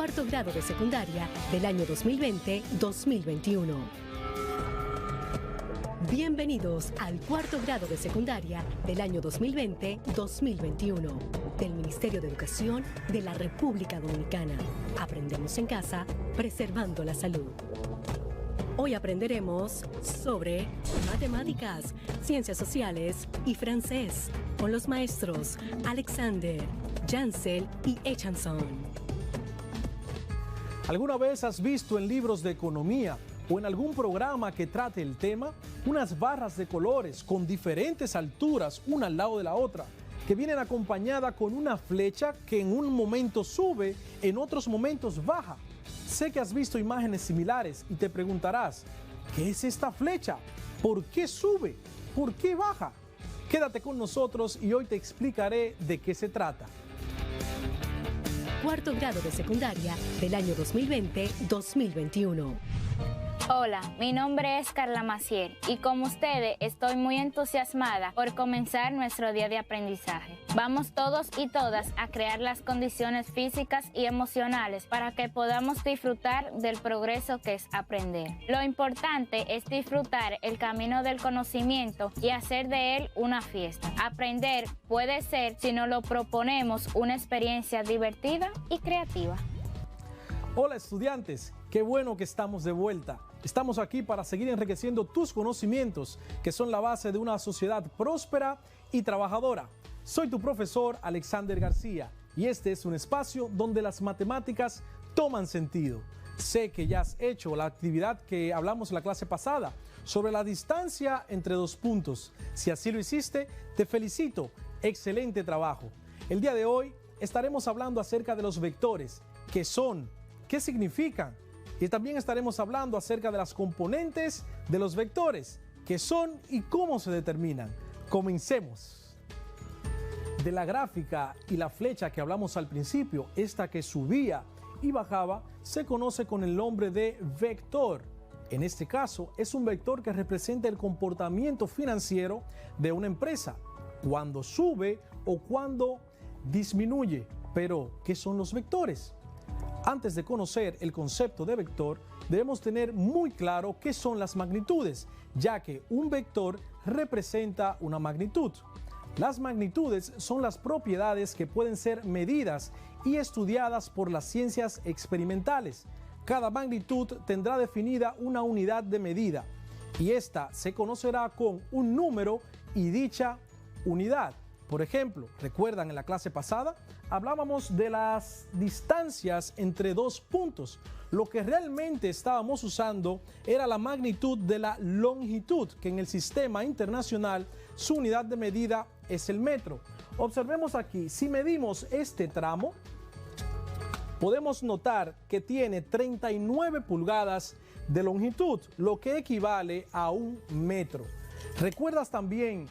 cuarto grado de secundaria del año 2020-2021. Bienvenidos al cuarto grado de secundaria del año 2020-2021 del Ministerio de Educación de la República Dominicana. Aprendemos en casa, preservando la salud. Hoy aprenderemos sobre matemáticas, ciencias sociales y francés con los maestros Alexander, Jansel y Echanson. ¿Alguna vez has visto en libros de economía o en algún programa que trate el tema unas barras de colores con diferentes alturas una al lado de la otra, que vienen acompañadas con una flecha que en un momento sube, en otros momentos baja? Sé que has visto imágenes similares y te preguntarás, ¿qué es esta flecha? ¿Por qué sube? ¿Por qué baja? Quédate con nosotros y hoy te explicaré de qué se trata. Cuarto grado de secundaria del año 2020-2021. Hola, mi nombre es Carla Maciel y como ustedes estoy muy entusiasmada por comenzar nuestro día de aprendizaje. Vamos todos y todas a crear las condiciones físicas y emocionales para que podamos disfrutar del progreso que es aprender. Lo importante es disfrutar el camino del conocimiento y hacer de él una fiesta. Aprender puede ser, si nos lo proponemos, una experiencia divertida y creativa. Hola estudiantes, qué bueno que estamos de vuelta. Estamos aquí para seguir enriqueciendo tus conocimientos, que son la base de una sociedad próspera y trabajadora. Soy tu profesor Alexander García y este es un espacio donde las matemáticas toman sentido. Sé que ya has hecho la actividad que hablamos en la clase pasada sobre la distancia entre dos puntos. Si así lo hiciste, te felicito. Excelente trabajo. El día de hoy estaremos hablando acerca de los vectores, qué son, qué significan. Y también estaremos hablando acerca de las componentes de los vectores, qué son y cómo se determinan. Comencemos. De la gráfica y la flecha que hablamos al principio, esta que subía y bajaba, se conoce con el nombre de vector. En este caso, es un vector que representa el comportamiento financiero de una empresa, cuando sube o cuando disminuye. Pero, ¿qué son los vectores? Antes de conocer el concepto de vector, debemos tener muy claro qué son las magnitudes, ya que un vector representa una magnitud. Las magnitudes son las propiedades que pueden ser medidas y estudiadas por las ciencias experimentales. Cada magnitud tendrá definida una unidad de medida y esta se conocerá con un número y dicha unidad. Por ejemplo, ¿recuerdan en la clase pasada? Hablábamos de las distancias entre dos puntos. Lo que realmente estábamos usando era la magnitud de la longitud, que en el sistema internacional su unidad de medida es el metro. Observemos aquí, si medimos este tramo, podemos notar que tiene 39 pulgadas de longitud, lo que equivale a un metro. ¿Recuerdas también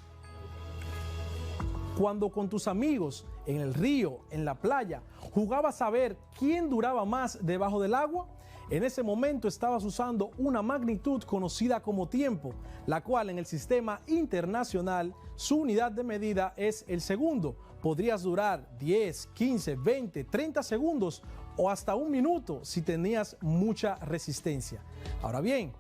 cuando con tus amigos en el río, en la playa, jugabas a ver quién duraba más debajo del agua? En ese momento estabas usando una magnitud conocida como tiempo, la cual en el sistema internacional su unidad de medida es el segundo. Podrías durar 10, 15, 20, 30 segundos o hasta un minuto si tenías mucha resistencia. Ahora bien,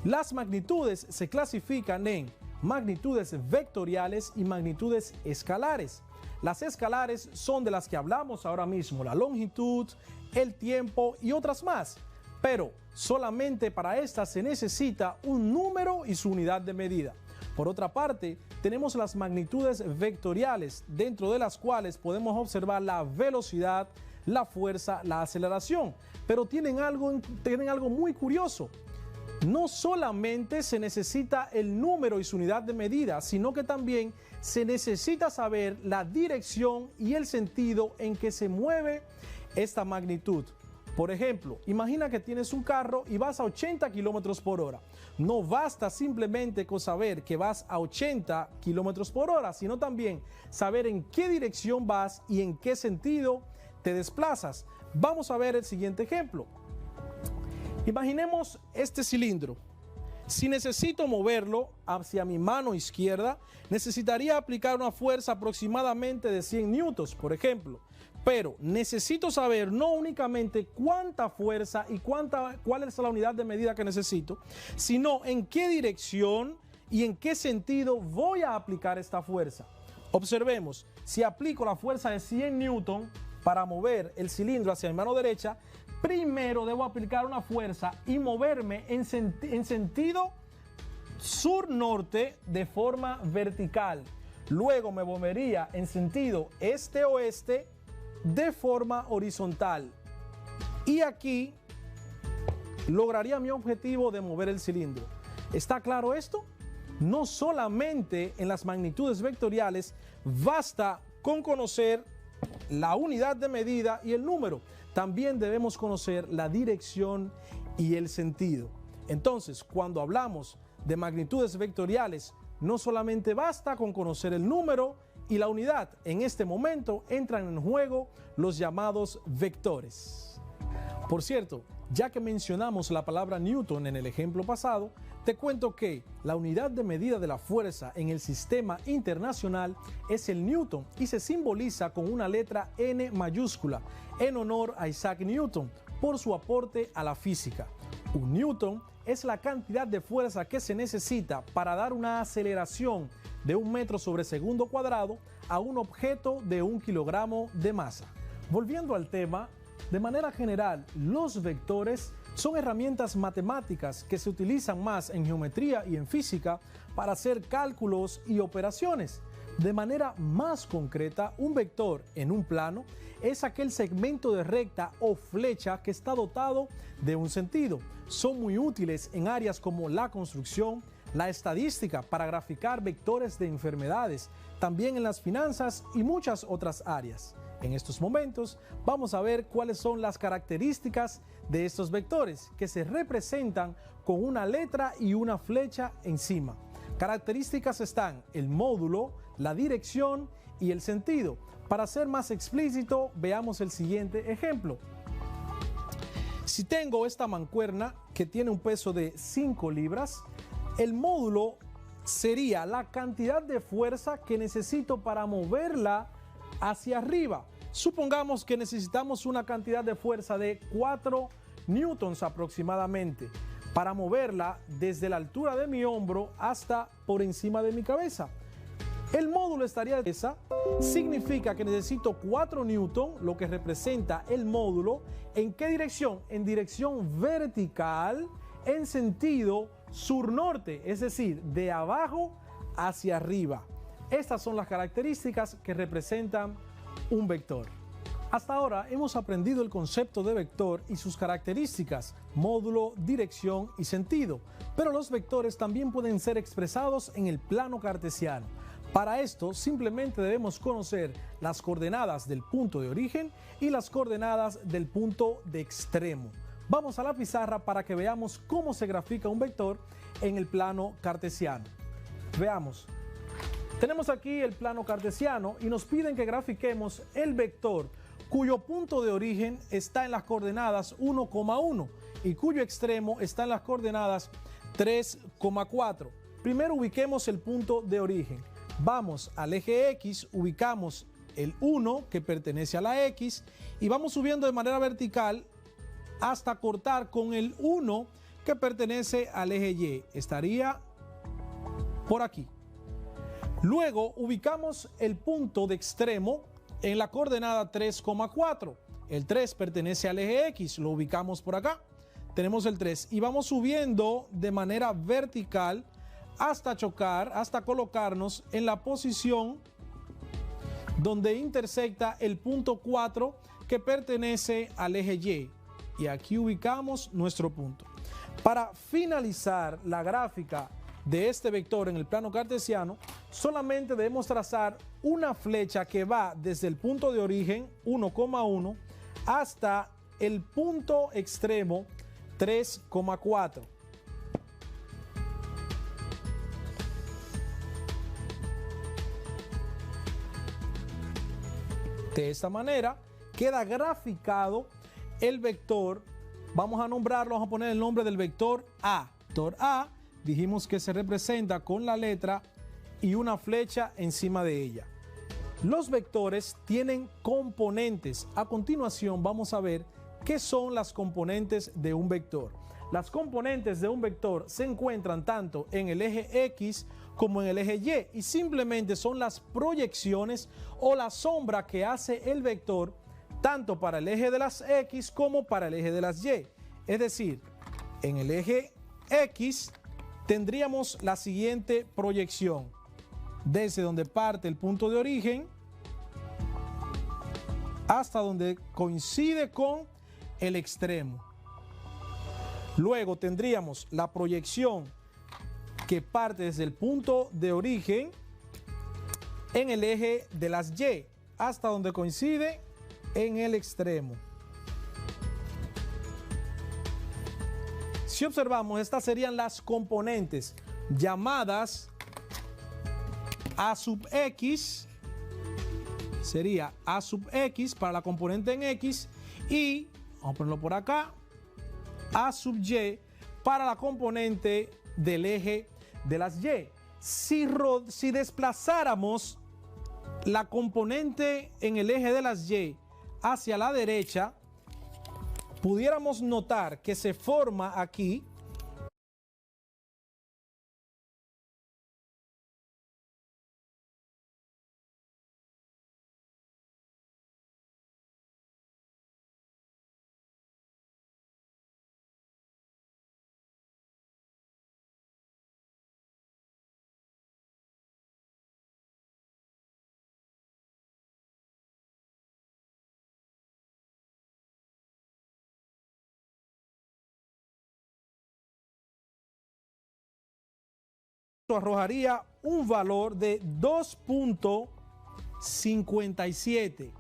las magnitudes se clasifican en magnitudes vectoriales y magnitudes escalares. Las escalares son de las que hablamos ahora mismo, la longitud, el tiempo y otras más. Pero solamente para estas se necesita un número y su unidad de medida. Por otra parte, tenemos las magnitudes vectoriales, dentro de las cuales podemos observar la velocidad, la fuerza, la aceleración. Pero tienen algo muy curioso. No solamente se necesita el número y su unidad de medida, sino que también se necesita saber la dirección y el sentido en que se mueve esta magnitud. Por ejemplo, imagina que tienes un carro y vas a 80 kilómetros por hora. No basta simplemente con saber que vas a 80 kilómetros por hora, sino también saber en qué dirección vas y en qué sentido te desplazas. Vamos a ver el siguiente ejemplo. Imaginemos este cilindro. Si necesito moverlo hacia mi mano izquierda, necesitaría aplicar una fuerza aproximadamente de 100 newtons, por ejemplo. Pero necesito saber no únicamente cuánta fuerza y cuál es la unidad de medida que necesito, sino en qué dirección y en qué sentido voy a aplicar esta fuerza. Observemos, si aplico la fuerza de 100 newton para mover el cilindro hacia mi mano derecha, primero debo aplicar una fuerza y moverme en sentido sur-norte de forma vertical. Luego me movería en sentido este-oeste de forma horizontal. Y aquí lograría mi objetivo de mover el cilindro. ¿Está claro esto? No solamente en las magnitudes vectoriales basta con conocer la unidad de medida y el número, también debemos conocer la dirección y el sentido. Entonces, cuando hablamos de magnitudes vectoriales, no solamente basta con conocer el número y la unidad. En este momento entran en juego los llamados vectores. Por cierto, ya que mencionamos la palabra Newton en el ejemplo pasado, te cuento que la unidad de medida de la fuerza en el sistema internacional es el Newton y se simboliza con una letra N mayúscula en honor a Isaac Newton por su aporte a la física. Un Newton es la cantidad de fuerza que se necesita para dar una aceleración de 1 metro sobre segundo cuadrado a un objeto de 1 kilogramo de masa. Volviendo al tema, de manera general, los vectores son herramientas matemáticas que se utilizan más en geometría y en física para hacer cálculos y operaciones. De manera más concreta, un vector en un plano es aquel segmento de recta o flecha que está dotado de un sentido. Son muy útiles en áreas como la construcción, la estadística para graficar vectores de enfermedades, también en las finanzas y muchas otras áreas. En estos momentos vamos a ver cuáles son las características de estos vectores que se representan con una letra y una flecha encima. Características están el módulo, la dirección y el sentido. Para ser más explícito, veamos el siguiente ejemplo. Si tengo esta mancuerna que tiene un peso de 5 libras, el módulo sería la cantidad de fuerza que necesito para moverla hacia arriba. Supongamos que necesitamos una cantidad de fuerza de 4 newtons aproximadamente para moverla desde la altura de mi hombro hasta por encima de mi cabeza. El módulo estaría de esa, significa que necesito 4 newtons, lo que representa el módulo. ¿En qué dirección? En dirección vertical, en sentido sur-norte, es decir, de abajo hacia arriba. Estas son las características que representan un vector. Hasta ahora hemos aprendido el concepto de vector y sus características, módulo, dirección y sentido, pero los vectores también pueden ser expresados en el plano cartesiano. Para esto simplemente debemos conocer las coordenadas del punto de origen y las coordenadas del punto de extremo. Vamos a la pizarra para que veamos cómo se grafica un vector en el plano cartesiano. Veamos. Tenemos aquí el plano cartesiano y nos piden que grafiquemos el vector cuyo punto de origen está en las coordenadas 1,1 y cuyo extremo está en las coordenadas 3,4. Primero ubiquemos el punto de origen. Vamos al eje X, ubicamos el 1 que pertenece a la X y vamos subiendo de manera vertical hasta cortar con el 1 que pertenece al eje Y. Estaría por aquí. Luego ubicamos el punto de extremo en la coordenada 3,4. El 3 pertenece al eje X, lo ubicamos por acá. Tenemos el 3 y vamos subiendo de manera vertical hasta chocar, hasta colocarnos en la posición donde intersecta el punto 4 que pertenece al eje Y. Y aquí ubicamos nuestro punto. Para finalizar la gráfica de este vector en el plano cartesiano, solamente debemos trazar una flecha que va desde el punto de origen 1,1 hasta el punto extremo 3,4. De esta manera queda graficado el vector. Vamos a nombrarlo, vamos a poner el nombre del vector A. Vector A dijimos que se representa con la letra y una flecha encima de ella. Los vectores tienen componentes. A continuación vamos a ver qué son las componentes de un vector. Las componentes de un vector se encuentran tanto en el eje X como en el eje Y y simplemente son las proyecciones o la sombra que hace el vector tanto para el eje de las X como para el eje de las Y. Es decir, en el eje X tendríamos la siguiente proyección. Desde donde parte el punto de origen hasta donde coincide con el extremo. Luego tendríamos la proyección que parte desde el punto de origen en el eje de las Y hasta donde coincide en el extremo. Si observamos, estas serían las componentes llamadas A sub X, sería A sub X para la componente en X, y vamos a ponerlo por acá, A sub Y para la componente del eje de las Y. Si desplazáramos la componente en el eje de las Y hacia la derecha, pudiéramos notar que se forma aquí arrojaría un valor de 2.57,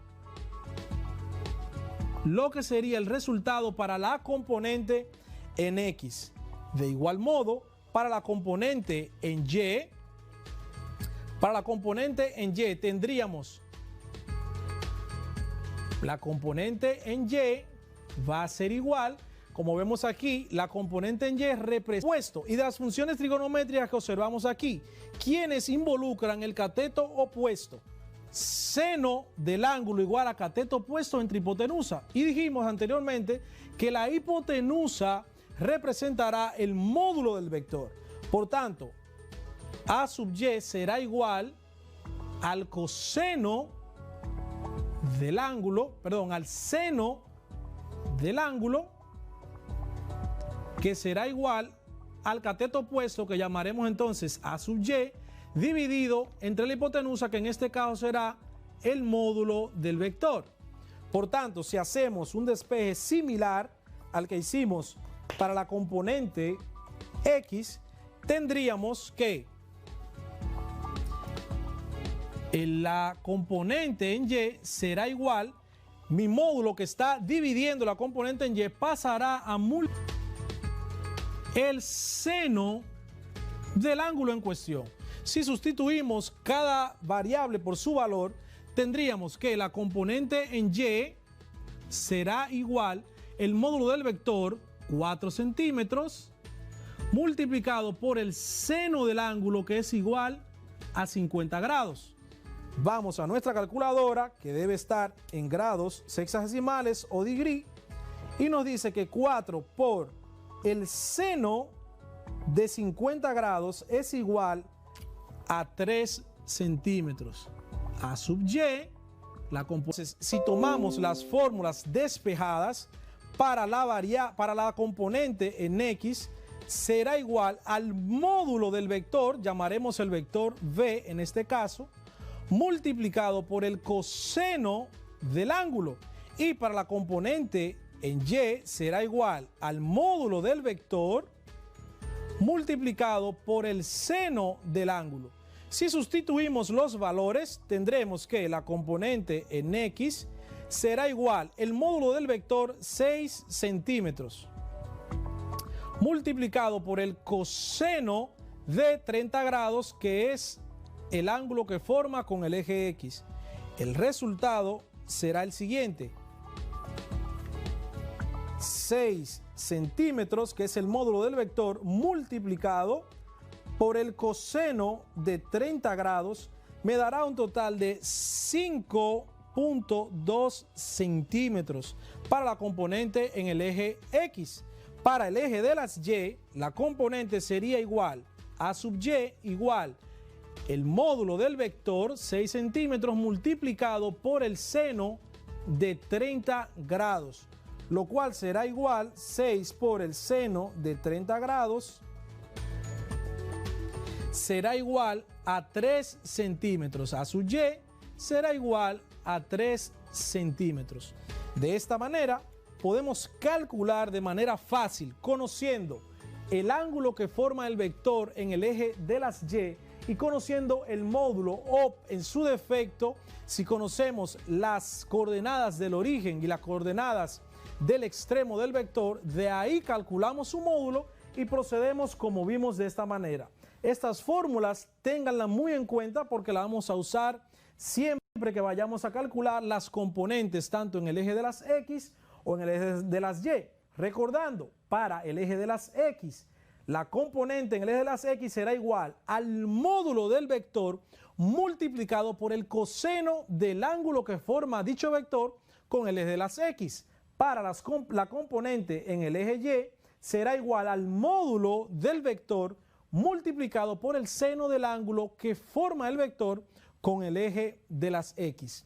lo que sería el resultado para la componente en X. De igual modo, para la componente en Y, tendríamos la componente en Y va a ser igual. Como vemos aquí, la componente en Y representa, y de las funciones trigonométricas que observamos aquí, quienes involucran el cateto opuesto, seno del ángulo igual a cateto opuesto entre hipotenusa. Y dijimos anteriormente que la hipotenusa representará el módulo del vector. Por tanto, A sub Y será igual al coseno del ángulo, al seno del ángulo, que será igual al cateto opuesto, que llamaremos entonces A sub Y, dividido entre la hipotenusa, que en este caso será el módulo del vector. Por tanto, si hacemos un despeje similar al que hicimos para la componente X, tendríamos que la componente en Y será igual, mi módulo que está dividiendo la componente en Y pasará a multiplicar el seno del ángulo en cuestión. Si sustituimos cada variable por su valor, tendríamos que la componente en Y será igual el módulo del vector 4 centímetros multiplicado por el seno del ángulo, que es igual a 50 grados. Vamos a nuestra calculadora, que debe estar en grados sexagesimales o degree, y nos dice que 4 por el seno de 50 grados es igual a 3 centímetros. A sub Y, si tomamos las fórmulas despejadas para la componente en X, será igual al módulo del vector, llamaremos el vector V en este caso, multiplicado por el coseno del ángulo. Y para la componente en Y será igual al módulo del vector multiplicado por el seno del ángulo. Si sustituimos los valores, tendremos que la componente en X será igual el módulo del vector 6 centímetros multiplicado por el coseno de 30 grados, que es el ángulo que forma con el eje X. El resultado será el siguiente: 6 centímetros, que es el módulo del vector, multiplicado por el coseno de 30 grados me dará un total de 5.2 centímetros para la componente en el eje X. Para el eje de las Y, la componente sería igual a sub Y igual el módulo del vector 6 centímetros multiplicado por el seno de 30 grados, lo cual será igual 6 por el seno de 30 grados será igual a 3 centímetros. A sub Y será igual a 3 centímetros. De esta manera podemos calcular de manera fácil, conociendo el ángulo que forma el vector en el eje de las Y y conociendo el módulo, o en su defecto, si conocemos las coordenadas del origen y las coordenadas del extremo del vector, de ahí calculamos su módulo y procedemos como vimos de esta manera. Estas fórmulas ténganlas muy en cuenta porque las vamos a usar siempre que vayamos a calcular las componentes tanto en el eje de las X o en el eje de las Y. Recordando, para el eje de las X, la componente en el eje de las X será igual al módulo del vector multiplicado por el coseno del ángulo que forma dicho vector con el eje de las X. Para la componente en el eje Y será igual al módulo del vector multiplicado por el seno del ángulo que forma el vector con el eje de las X.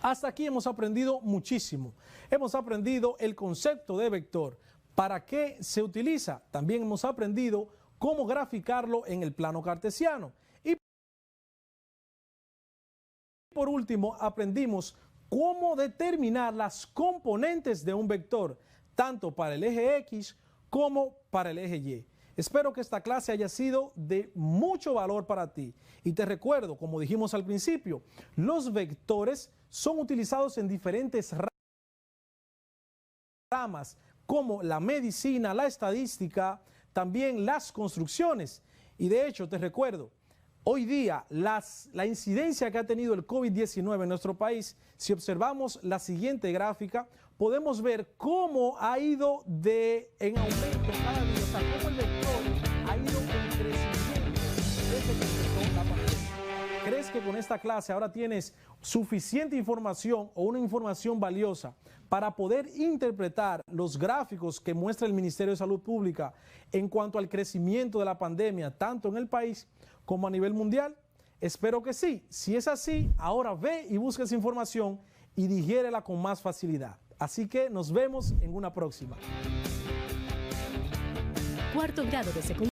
Hasta aquí hemos aprendido muchísimo. Hemos aprendido el concepto de vector. ¿Para qué se utiliza? También hemos aprendido cómo graficarlo en el plano cartesiano. Y por último, aprendimos cómo determinar las componentes de un vector, tanto para el eje X como para el eje Y. Espero que esta clase haya sido de mucho valor para ti. Y te recuerdo, como dijimos al principio, los vectores son utilizados en diferentes ramas, como la medicina, la estadística, también las construcciones. Y de hecho, te recuerdo, hoy día la incidencia que ha tenido el COVID-19 en nuestro país, si observamos la siguiente gráfica, podemos ver cómo ha ido en aumento cada día, o sea, cómo el vector ha ido en crecimiento desde que empezó la pandemia. ¿Crees que con esta clase ahora tienes suficiente información o una información valiosa para poder interpretar los gráficos que muestra el Ministerio de Salud Pública en cuanto al crecimiento de la pandemia, tanto en el país como a nivel mundial? Espero que sí. Si es así, ahora ve y busca esa información y digiérela con más facilidad. Así que nos vemos en una próxima. Cuarto grado de secundaria.